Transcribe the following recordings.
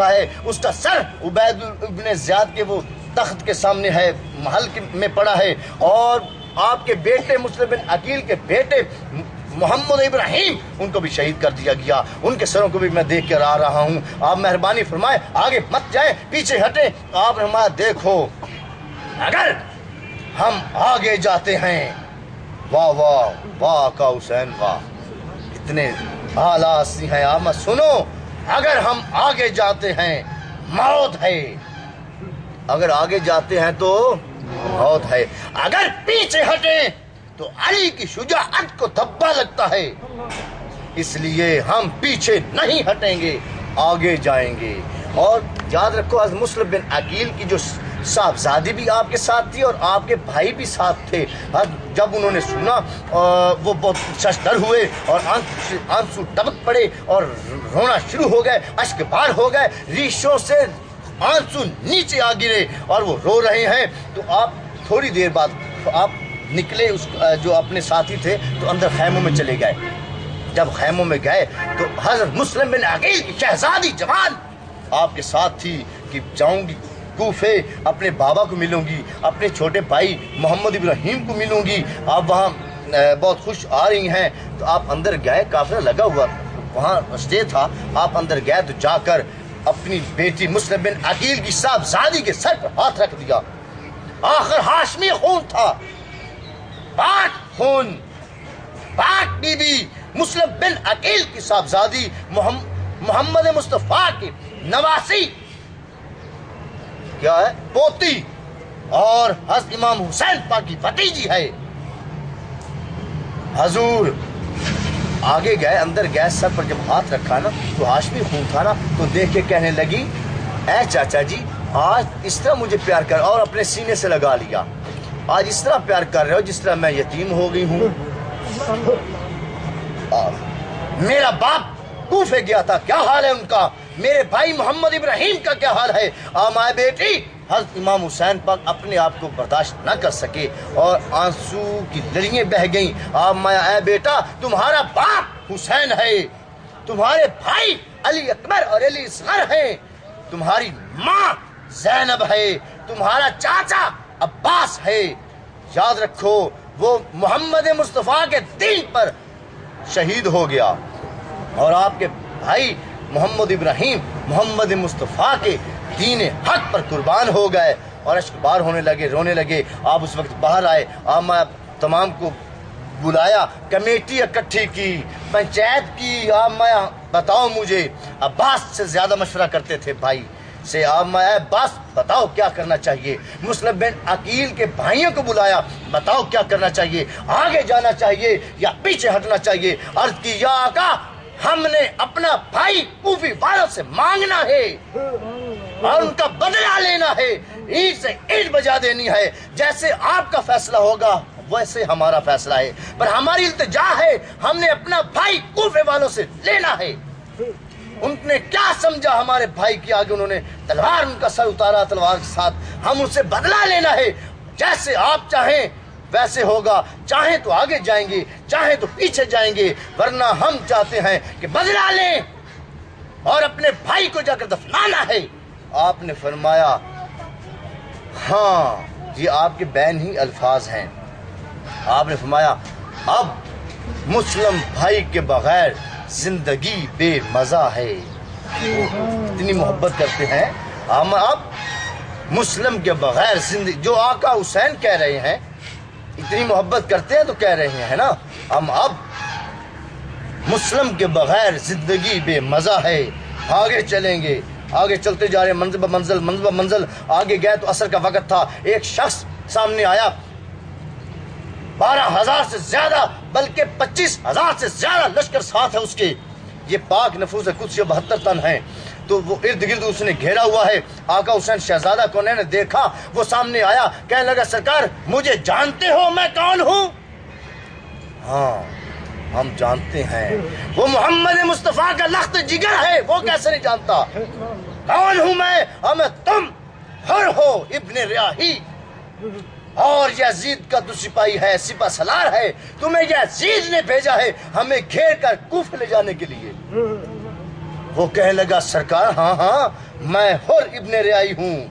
है, उसका सर उबैद इब्न ज़ियाद के वो तख्त के सामने है, महल में पड़ा है। और आपके बेटे मुस्लिम बिन अकील के बेटे मोहम्मद इब्राहिम, उनको भी शहीद कर दिया गया। उनके सरों को भी मैं देख कर आ रहा हूँ। आप मेहरबानी फरमाए आगे मत जाए, पीछे हटे। आप फरमाया देखो अगर हम आगे जाते हैं, वाह वाह वाह का हुसैन वाह, इतने आला हस्ती हैं। आप मत सुनो, अगर हम आगे जाते हैं मौत है, अगर आगे जाते हैं तो मौत है, अगर पीछे हटे तो अली की शुजाअत को धब्बा लगता है, इसलिए हम पीछे नहीं हटेंगे, आगे जाएंगे। और याद रखो हज़रत मुस्लिम बिन अकील की जो साहबजादी भी आपके साथ थी और आपके भाई भी साथ थे। जब उन्होंने सुना वो बहुत शशदर हुए और आंसू टपक पड़े और रोना शुरू हो गए, अश्क बार हो गए, रीशों से आंसू नीचे आ गिरे और वो रो रहे हैं। तो आप थोड़ी देर बाद आप निकले, उस जो अपने साथी थे तो अंदर खैमों में चले गए। जब खैमों में गए तो हज़रत मुस्लिम बिन अकील की शहजादी जवान आपके साथ थी कि जाऊंगी कूफे, अपने बाबा को मिलूंगी, अपने छोटे भाई मोहम्मद इब्राहिम को मिलूंगी। आप वहाँ बहुत खुश आ रही हैं। तो आप अंदर गए, काफिला लगा हुआ वहाँ स्टे था। आप अंदर गए तो जाकर अपनी बेटी मुस्लिम बिन अकील की साहबजादी के सर पर हाथ रख दिया। आखिर हाशमी खून था, पाक खून, पाक बीबी मुस्लिम बिन अकील की साहबजादी मोहम्मद मुस्तफा की नवासी क्या है, पोती, और हज़रत इमाम हुसैन पाक की भतीजी है। हजूर आगे गए, अंदर गए, सर पर जब हाथ रखा ना तो हाशमी खून था ना, तो देख के कहने लगी, ऐ चाचा जी आज इस तरह मुझे प्यार कर, और अपने सीने से लगा लिया, आज इस तरह प्यार कर रहे हो जिस तरह मैं यतीम हो गई हूँ। मेरा बाप कूफे गया था, क्या हाल है उनका, मेरे भाई मोहम्मद इब्राहिम का क्या हाल है। माए बेटी हज़रत इमाम हुसैन पाक अपने आप को बर्दाश्त न कर सके और आंसू की लड़ियां बह गईं। माया ऐ बेटा तुम्हारा बाप हुसैन है, तुम्हारे भाई अली अकबर और अली असगर हैं, तुम्हारी माँ ज़ैनब है, तुम्हारा चाचा अब्बास है। याद रखो वो मोहम्मद मुस्तफ़ा के दीन पर शहीद हो गया और आपके भाई मोहम्मद इब्राहिम मोहम्मद मुस्तफ़ा के दीन हक पर कुर्बान हो गए। और अश्कबार होने लगे, रोने लगे। आप उस वक्त बाहर आए, मैं तमाम को बुलाया, कमेटी इकट्ठी की, पंचायत की। मैं बताओ मुझे, अब्बास से ज़्यादा मशवरा करते थे भाई से। मैं अब्बास बताओ क्या करना चाहिए। मुस्लिम बिन अकील के भाइयों को बुलाया, बताओ क्या करना चाहिए, आगे जाना चाहिए या पीछे हटना चाहिए। अर्ज की या आका हमने अपना भाई कूफी वालों से मांगना है और उनका बदला लेना है, ईंट से ईंट बजा देनी है। जैसे आपका फैसला होगा वैसे हमारा फैसला है, पर हमारी इल्तिजा है, हमने अपना भाई कूफे वालों से लेना है। उनने क्या समझा हमारे भाई के आगे, उन्होंने तलवार, उनका सर उतारा तलवार के साथ, हम उनसे बदला लेना है। जैसे आप चाहें वैसे होगा, चाहें तो आगे जाएंगे, चाहें तो पीछे जाएंगे, वरना हम चाहते हैं कि बदला लें और अपने भाई को जाकर दफनाना है। आपने फरमाया हाँ ये आपके बैन ही अल्फाज हैं। आपने फरमाया अब मुस्लिम भाई के बगैर जिंदगी बेमजा है। इतनी मोहब्बत करते हैं हम, अब मुस्लिम के बगैर जिंदगी, जो आका हुसैन कह रहे हैं, इतनी मोहब्बत करते हैं तो कह रहे हैं ना, हम अब मुस्लिम के बगैर जिंदगी बेमजा है, आगे चलेंगे। आगे चलते जा रहे, मंजिल ब मंजिल, मंजिल ब मंजिल आगे गए तो असर का वक्त था। एक शख्स सामने आया, 12,000 से ज्यादा, बल्कि 25,000 से ज्यादा लश्कर साथ है उसके। ये पाक नफूस कुछ 72 टन है। तो वो इर्द गिर्द उसने घेरा हुआ है। आका हुसैन शहजादा को ने देखा, वो सामने आया, कहने लगा सरकार मुझे जानते हो मैं कौन हूँ? हाँ हम जानते हैं, वो मोहम्मद मुस्तफ़ा का लख्त जिगर है, वो कैसे नहीं जानता? कौन हूँ मैं? हमें तुम हुर हो इब्ने रियाही और यजीद का तो सिपाही है, सिपा सलार है, तुम्हें यजीद ने भेजा है हमें घेर कर कूफे ले जाने के लिए। وہ کہنے لگا سرکار ہاں ہاں میں حر ابن ریائی ہوں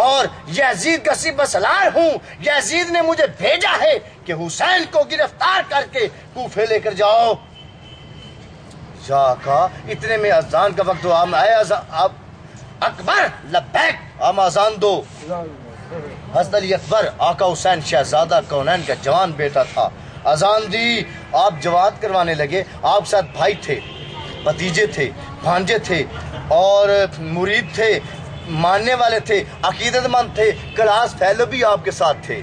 اور یزید کا سپہ سالار ہوں. یزید نے مجھے بھیجا ہے کہ حسین کو گرفتار کر کے کوفے لے کر جاؤ. یا آقا اتنے میں اذان کا وقت ہوا. آپ اکبر لبیک ہم اذان دو. حضرت علی اکبر آقا حسین شہزادہ کونین کا جوان بیٹا تھا. اذان دی, آپ جواد کروانے لگے. آپ کے ساتھ بھائی تھے, بھتیجے تھے, بھانجے تھے اور مرید تھے, ماننے والے تھے, عقیدت مند تھے, کلاس فیلو بھی آپ کے ساتھ تھے.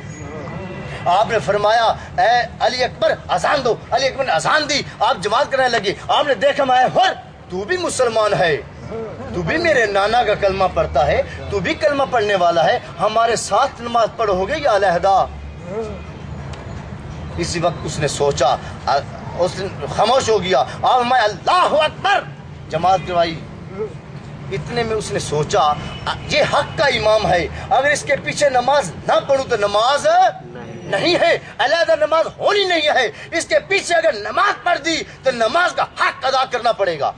آپ نے فرمایا اے علی اکبر اذان دو. علی اکبر نے اذان دی. آپ جماعت کرنے لگے. آپ نے دیکھا میں حر, تو بھی مسلمان ہے, تو بھی میرے نانا کا کلمہ پڑھتا ہے, تو بھی کلمہ پڑھنے والا ہے, ہمارے ساتھ نماز پڑھو گے یا علیحدہ. اسی وقت اس نے سوچا, اس نے خاموش ہو گیا. آپ میں اللہ اکبر جماعت کروائی. اتنے میں اس نے سوچا یہ حق کا امام ہے, اگر اس کے پیچھے نماز نہ پڑھوں تو نماز نہیں ہے, علیحدہ نماز ہونی نہیں ہے. اس کے پیچھے اگر نماز پڑھ دی تو نماز کا حق ادا کرنا پڑے گا.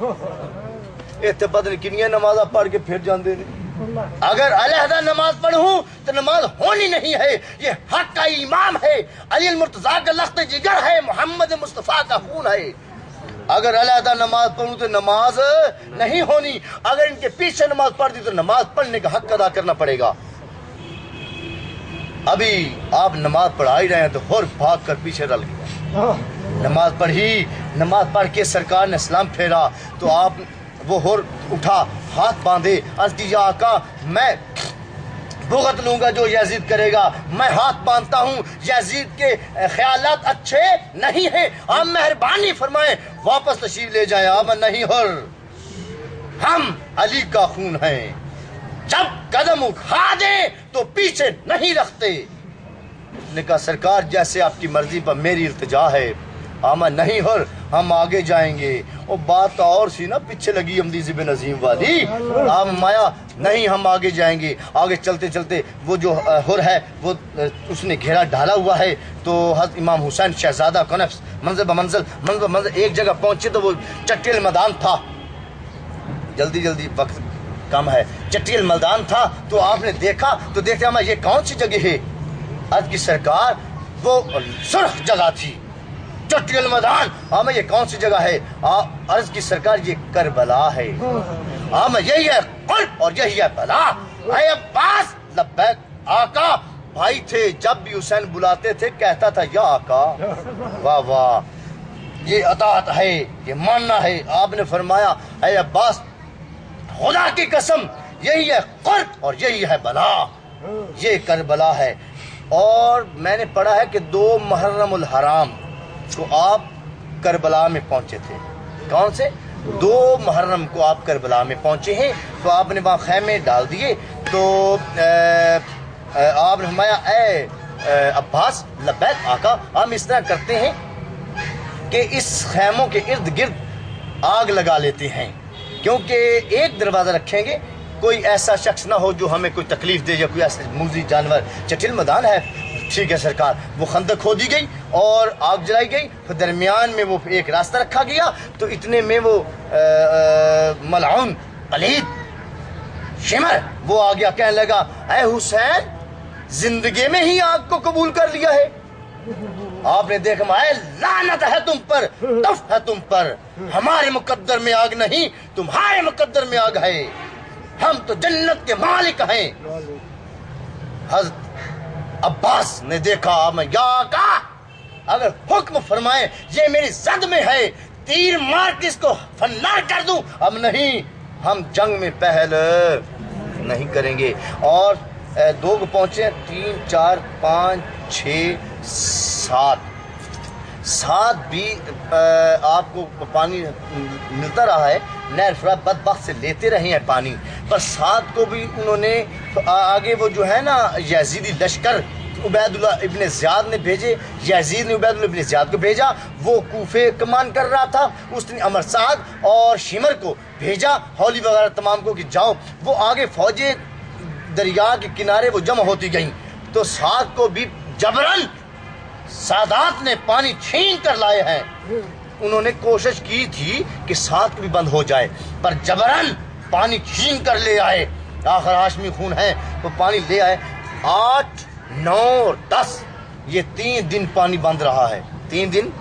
اتنے پتہ نہیں کنیاں نماز پڑھ کے پھر جاندے نے. اگر علیحدہ نماز پڑھوں تو نماز ہونی نہیں ہے. یہ حق کا امام ہے, علی المرتضیٰ کا لخت جگر ہے, محمد مصطفیٰ کا خون ہے. اگر علیحدہ نماز پڑھوں تو نماز نہیں ہونی, اگر ان کے پیچھے نماز پڑھ دی تو نماز پڑھنے کا حق ادا کرنا پڑے گا. ابھی آپ نماز پڑھا ہی رہے ہیں تو حر بھاگ کر پیچھے رل گیا. نماز پڑھی, نماز پڑھ کے سرکار نے سلام پھیرا تو آپ وہ حر اٹھا, ہاتھ باندھے, عرض کی یا آقا میں بغت لوں گا جو یزید کرے گا, میں ہاتھ باندھتا ہوں, یزید کے خیالات اچھے نہیں ہیں, آپ مہربانی فرمائیں واپس تشریف لے جائیں. آپ نہیں حر, ہم علی کا خون ہیں, جب قدم اٹھا دیں تو پیچھے نہیں رکھتے. نے کہا سرکار جیسے آپ کی مرضی پر میری التجا ہے. آما نہیں حر, ہم آگے جائیں گے. وہ بات اور سی نا پیچھے لگی امدیز بن عظیم والی. آپ مایا نہیں ہم آگے جائیں گے. آگے چلتے چلتے وہ جو حر ہے وہ اس نے گھیرا ڈالا ہوا ہے. تو حضرت امام حسین شہزادہ کو منزل بمنزل ایک جگہ پہنچے تو وہ چٹیل میدان تھا. جلدی جلدی وقت کم ہے. چٹیل میدان تھا تو آپ نے دیکھا تو دیکھتے ہمیں یہ کون سی جگہ ہے. عرض کی سرکار وہ سرخ جگہ تھی, چٹیل میدان. ہمیں یہ کون سی جگہ ہے. عرض کی سرکار یہ کربلا ہے. ہمیں یہی ہے قلب اور یہی ہے بلا. اے عباس لبیک. آقا بھائی تھے, جب بھی حسین بلاتے تھے کہتا تھا یا آقا. واہ واہ, یہ اطاعت ہے, یہ ماننا ہے. آپ نے فرمایا اے عباس خدا کی قسم یہی ہے قرب اور یہی ہے بلا, یہ کربلا ہے. اور میں نے پڑھا ہے کہ 2 محرم الحرام کو آپ کربلا میں پہنچے تھے. کون سے 2 محرم کو آپ کربلا میں پہنچے ہیں. تو آپ نے وہاں خیمے ڈال دیے. تو آپ نے فرمایا اے عباس لبیک آقا, ہم اس طرح کرتے ہیں کہ اس خیموں کے ارد گرد آگ لگا لیتے ہیں, کیونکہ ایک دروازہ رکھیں گے, کوئی ایسا شخص نہ ہو جو ہمیں کوئی تکلیف دے یا کوئی ایسا موذی جانور. چٹیل میدان ہے. ٹھیک ہے سرکار. وہ خندق کھودی گئی اور آگ جلائی گئی. پھر درمیان میں وہ ایک راستہ رکھا گیا. تو اتنے میں وہ ملعون پلید شمر وہ آ گیا, کہنے لگا اے حسین زندگی میں ہی آگ کو قبول کر لیا ہے. آپ نے دیکھا اے لعنت ہے تم پر, تف ہے تم پر, ہمارے مقدر میں آگ نہیں تمہارے مقدر میں آگ ہے, ہم تو جنت کے مالک ہیں. حضرت عباس نے دیکھا میں یا آقا اگر حکم فرمائے یہ میری زد میں ہے, تیر مار کے اس کو فنار کر دوں. اب نہیں, ہم جنگ میں پہل نہیں کریں گے. اور 2 کو پہنچے, 3 4 5 6 7 بھی آپ کو پانی ملتا رہا ہے. نہر فرات بدبخت سے لیتے رہے ہیں پانی, پر 7 کو بھی انہوں نے آگے وہ جو ہے نا یزیدی لشکر عبید اللہ ابن زیاد نے بھیجے. یزید نے عبید اللہ ابن زیاد کو بھیجا, وہ کوفے کمان کر رہا تھا. اس نے امر سعد اور شمر کو بھیجا, ہولی وغیرہ تمام کو کہ جاؤ. وہ آگے فوجیں دریا کے کنارے وہ جمع ہوتی گئیں. تو 7 کو بھی جبرن سادات نے پانی چھین کر لائے ہیں. उन्होंने कोशिश की थी कि 7 भी बंद हो जाए, पर जबरन पानी छीन कर ले आए। आखिर हाशमी खून है वो पानी ले आए। 8, 9 और 10 ये 3 दिन पानी बंद रहा है। 3 दिन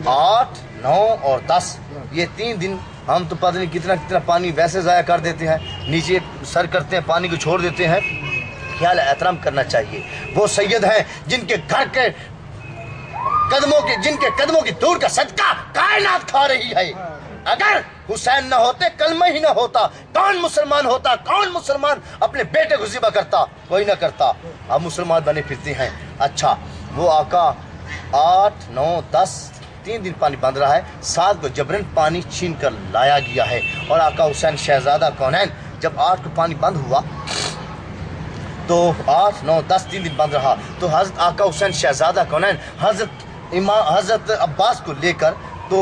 8, 9 और 10 ये 3 दिन हम तो पता नहीं कितना कितना पानी वैसे ज़ाया कर देते हैं, नीचे सर करते हैं, पानी को छोड़ देते हैं। ख्याल एहतराम करना चाहिए। वो सैयद हैं जिनके घर के जिनके कदमों की दूर का सदका कायनात खा रही है। अगर हुसैन न होते, कलमा ही न होता, कौन मुसलमान होता? कौन मुसलमान अपने बेटे को ज़िबा करता? कोई ना करता। अब मुसलमान बने फिरते हैं। अच्छा, वो आका 8, 9, 10 3 दिन पानी बंद रहा है। 7 को जबरन पानी छीन कर लाया गया है। और आका हुसैन शहजादा कौनैन जब 8 को पानी बंद हुआ तो 8, 9, 10 3 दिन बंद रहा, तो हज़रत आका हुसैन शहजादा कौनैन हज़रत अब्बास को लेकर तो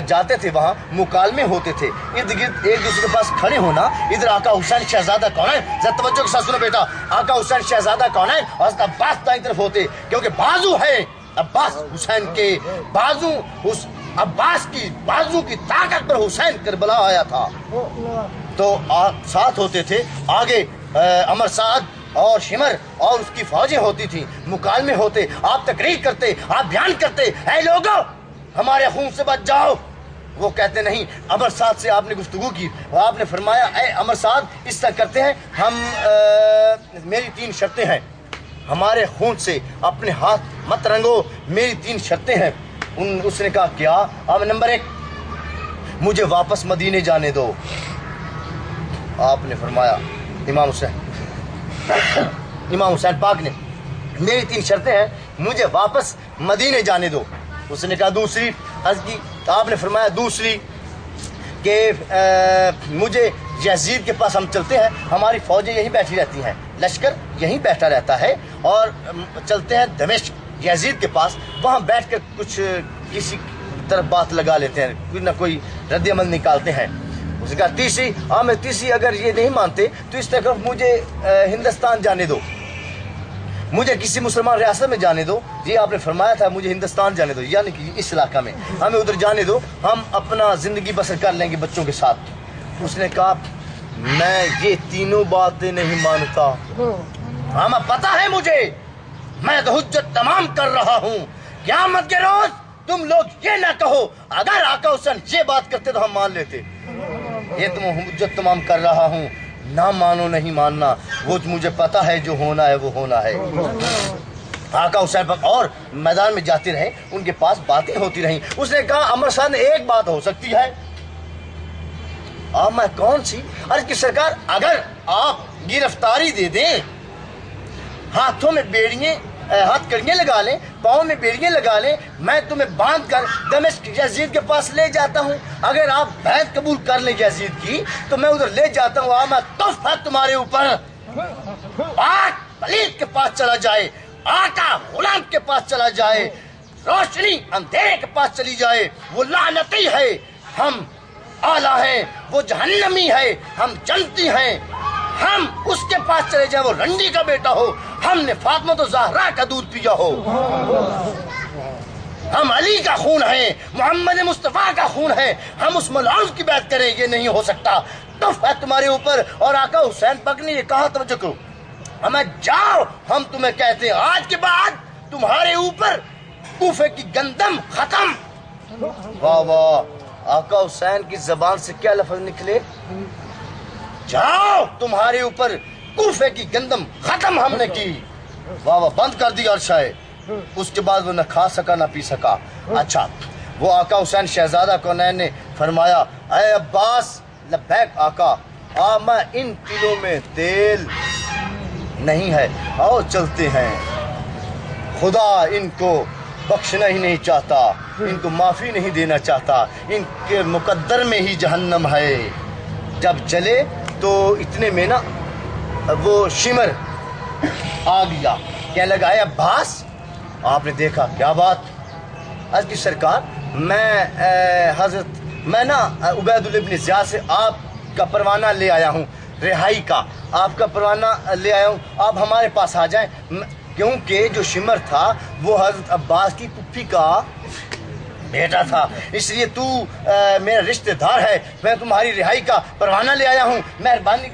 जाते थे, वहाँ मुकालमे होते थे, इर्द गिर्द एक दूसरे के पास खड़े होना। इधर आका हुसैन शहजादा कौनैन, जरा तवज्जो के साथ सुनो बेटा, आका हुसैन शहजादा कौनैन और हज़रत अब्बास दाईं तरफ होते, क्योंकि बाजू है अब्बास हुसैन के, बाजू उस अब्बास की बाजू की ताकत पर हुसैन करबला आया था। तो साथ होते थे, आगे अमर साद और शिमर और उसकी फौजें होती थी, मुकालमे होते, आप तकरीर करते, आप बयान करते, ऐ लोगों हमारे खून से बच जाओ। वो कहते नहीं। अमर साद से आपने गुफ्तगू की, आपने फरमाया ऐ अमर साद इस तरह करते हैं हम, मेरी 3 शर्तें हैं, हमारे खून से अपने हाथ मत रंगो, मेरी 3 शर्तें हैं। उसने कहा क्या? अब नंबर 1, मुझे वापस मदीने जाने दो। आपने फरमाया इमाम हुसैन पाक ने, मेरी 3 शर्तें हैं, मुझे वापस मदीने जाने दो। उसने कहा दूसरी, अर्ज़ की, आपने फरमाया दूसरी कि मुझे यजीद के पास हम चलते हैं, हमारी फौजें यहीं बैठी रहती हैं, लश्कर यहीं बैठा रहता है, और चलते हैं दमिश्क यजीद के पास, वहाँ बैठ कर कुछ किसी तरफ बात लगा लेते हैं, कोई ना कोई रद्द अमल निकालते हैं। उसने कहा तीसरी, मैं तीसरी अगर ये नहीं मानते तो इस तरफ मुझे हिंदुस्तान जाने दो, मुझे किसी मुसलमान रियासत में जाने दो। ये आपने फरमाया था मुझे हिंदुस्तान जाने दो, यानी कि इस इलाका में, हमें उधर जाने दो, हम अपना ज़िंदगी बसर कर लेंगे बच्चों के साथ। उसने कहा मैं ये तीनों बातें नहीं मानता। हाँ पता है मुझे, मैं तो हुज्जत तमाम कर रहा हूँ। क़यामत के रोज तुम लोग ये ना कहो अगर आका हुसैन ये बात करते तो हम मान लेते। ये तुम हुज्जत तमाम कर रहा हूँ, ना मानो नहीं मानना, वो मुझे पता है जो होना है वो होना है। आका हुसैन पर और मैदान में जाते रहे, उनके पास बातें होती रहीं। उसने कहा अमर साहब एक बात हो सकती है। मैं कौन सी? अर्ज़ की सरकार अगर आप गिरफ्तारी दे दें, हाथों में बेड़ियां हथकड़ियाँ लगा लें, पाँव में बेड़ियाँ लगा लें, मैं तुम्हें बांध कर दमिश्क यजीद के पास ले जाता हूँ। अगर आप बैत कबूल कर लें यजीद की तो मैं उधर ले जाता हूँ। मैं तोहफा तुम्हारे ऊपर पाक पलीद के पास चला जाए, आका गुलाम के पास चला जाए, रोशनी अंधेरे के पास चली जाए। वो लानती है, हम आला हैं, वो जहन्नमी है, हम जन्नती हैं। हम उसके पास चले जाए, वो रंडी का बेटा हो, हमने फातिमा तो ज़हरा का दूध पिया हो, हम अली का खून है, मोहम्मद मुस्तफ़ा का खून है, हम उस मलऊन की बात करें, ये नहीं हो सकता। तोहफा है तुम्हारे ऊपर। और आका हुसैन पाक ने ये कहा, तवज्जो करो, हमें जाओ, हम तुम्हें कहते हैं आज के बाद तुम्हारे ऊपर कूफे की गंदम खत्म। वाह वाह, आका हुसैन की जबान से क्या लफ्ज निकले, जाओ तुम्हारे ऊपर कूफे की गंदम खत्म हमने की। वाह वाह, बंद कर दिया अर्शाए। उसके बाद वो न खा सका न पी सका। अच्छा, वो आका हुसैन शहजादा कौनैन ने फरमाया, ऐ अब्बास, लब्बैक आका, मैं इन तिलों में तेल नहीं है, आओ चलते हैं। खुदा इनको बख्शना ही नहीं चाहता, इनको माफ़ी नहीं देना चाहता, इनके मुकद्दर में ही जहन्नम है। जब चले तो इतने में ना वो शिमर आ गया, कहने लगा है अब्बास, आपने देखा क्या बात? अर्ज़ की सरकार, मैं ना उबैदुल्लाह इब्न ज़ियाद से आपका परवाना ले आया हूँ, रिहाई का आपका परवाना ले आया हूँ, आप हमारे पास आ जाएं। क्योंकि जो शिमर था वो हज़रत अब्बास की पुप्पी का بیٹا تھا، اس لیے تو میرا رشتہ دار ہے، میں تمہاری رہائی کا پروانہ لے آیا ہوں، مہربانی